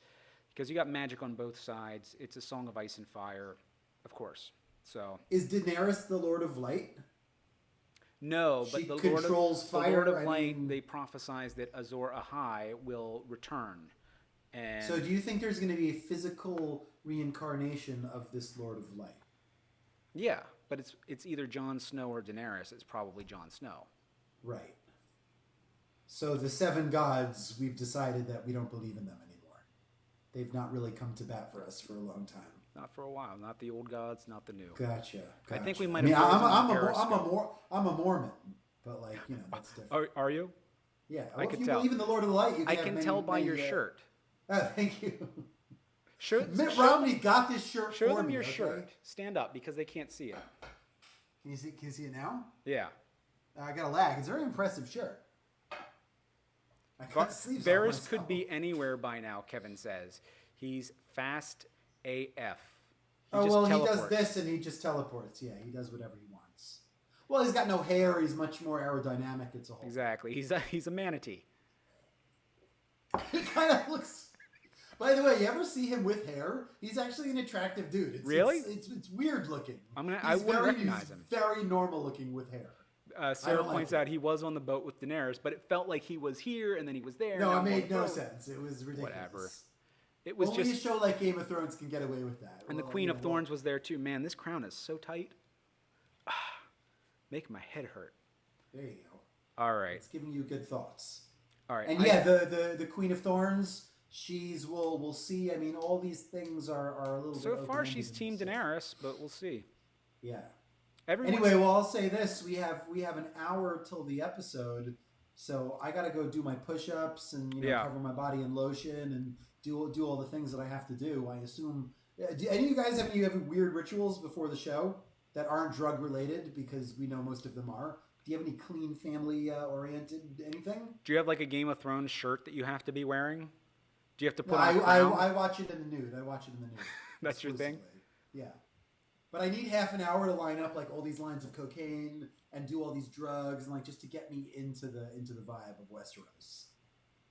Because you got magic on both sides. It's a song of ice and fire, of course. So Is Daenerys the Lord of Light? no, but She the controls the Lord fire, of I Light, mean- they prophesies that Azor Ahai will return. And So do you think there's going to be a physical reincarnation of this Lord of Light? yeah, but it's either Jon Snow or Daenerys. It's probably Jon Snow. Right. So the seven gods, we've decided that we don't believe in them anymore. They've not really come to bat for us for a long time. Not for a while. Not the old gods, not the new. Gotcha. I think gotcha. we might I mean, have frozen I'm the a Periscope. I'm a Mormon, but like that's different. Are you? Yeah, I well, could if you tell. believe in the Lord of the Light, you I have can many- tell by many, your shirt. Thank you. Mitt Romney got this shirt Show for them me, your okay? shirt. Stand up because they can't see it. Can you see it now? Yeah. I got a lag. It's a very impressive shirt. I got sleeves on Varys could myself. be anywhere by now, Kevin says. He's fast AF. He does teleports. this and he just teleports. Yeah, he does whatever he wants. Well, he's got no hair. He's much more aerodynamic. It's a whole. Exactly. He's a manatee. He kind of looks. By the way, you ever see him with hair? He's actually an attractive dude. Really? It's weird looking. I wouldn't recognize him. Very normal looking with hair. Sarah don't like points it. out he was on the boat with Daenerys, but it felt like he was here and then he was there. No, and it on made the no boat. sense. It was ridiculous. Whatever. It was Only just. a show like Game of Thrones can get away with that. And the Queen of Thorns was there too. Man, this crown is so tight. Make my head hurt. There you go. All right. It's giving you good thoughts. All right. And yeah, the Queen of Thorns. We'll see. I mean, all these things are a little. So bit far, open-ended she's in Team this. Daenerys, but we'll see. Yeah. Everyone's, Anyway, well, I'll say this: we have an hour till the episode, so I gotta go do my push-ups and Yeah. cover my body in lotion and do all the things that I have to do. I assume. Do any of you guys have any weird rituals before the show that aren't drug related? Because we know most of them are. Do you have any clean family oriented anything? do you have like a Game of Thrones shirt that you have to be wearing? Do you have to No, put on a crown? I watch it in the nude. I watch it in the nude. That's your thing? exclusively. Yeah. But I need half an hour to line up like all these lines of cocaine and do all these drugs and like just to get me into the vibe of Westeros.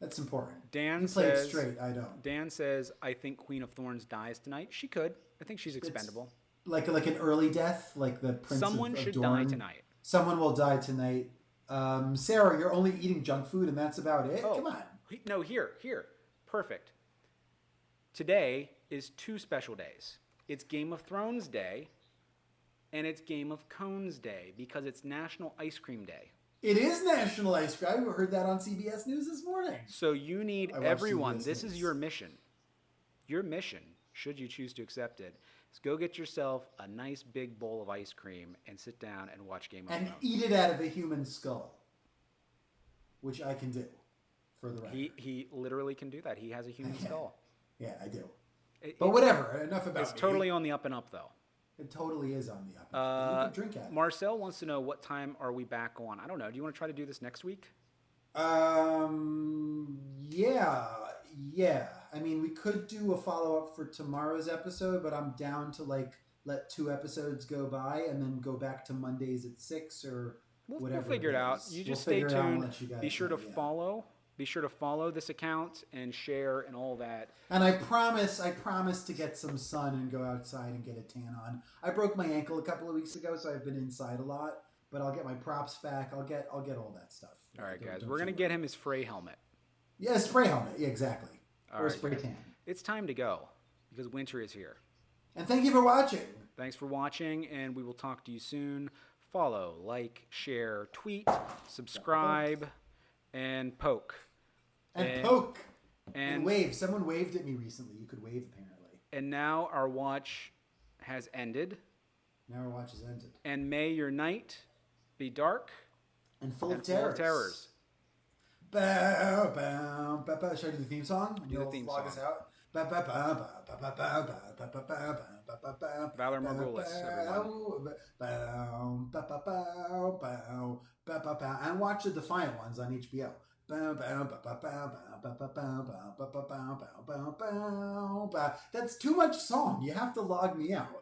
That's important. Dan You play it says. straight. I don't. Dan says, "I think Queen of Thorns dies tonight. She could. I think she's expendable. Like an early death, like the Prince Someone of should Dorne. die tonight." Someone will die tonight. Sarah, you're only eating junk food and that's about it? Oh. Come on. No, here. Perfect. Today is two special days. It's Game of Thrones Day, and it's Game of Cones Day because it's National Ice Cream Day. It is National Ice Cream. I heard that on CBS News this morning. So you need I watched everyone. CBS This is News. your mission. Your mission, should you choose to accept it, is go get yourself a nice big bowl of ice cream and sit down and watch Game of And Thrones. eat it out of a human skull, which I can do, for the record. He literally can do that. He has a human Okay. skull. Yeah, I do. It- But it- whatever. Enough about It's me. totally on the up and up, though. It totally is on the up. And you can drink at it. Marcel wants to know what time are we back on. I don't know. Do you want to try to do this next week? Yeah. I mean, we could do a follow up for tomorrow's episode, but I'm down to like let 2 episodes go by and then go back to Mondays at 6 or We'll whatever. figure it out. is. You We'll just stay figure it out and tuned. let you guys Be sure to know, yeah. follow. Be sure to follow this account and share and all that. And I promise to get some sun and go outside and get a tan on. I broke my ankle a couple of weeks ago, so I've been inside a lot. But I'll get my props back. I'll get all that stuff. All right, guys. Don't We're you gonna worry. get him his Frey helmet. Yeah, spray helmet. Yeah, exactly. All or right, spray guys. tan. It's time to go because winter is here. And thank you for watching. Thanks for watching, and we will talk to you soon follow, like, share, tweet, subscribe, and poke. And poke. And And wave. Someone waved at me recently. You could wave, apparently. And now our watch has ended. Now our watch has ended. And may your night be dark and full of terrors. Bow, bow, bow, bow. Should I do the theme song? Do the theme log song. us out. Valor Morgulis, everyone. And watch the Defiant Ones on HBO. That's too much song. You have to log me out.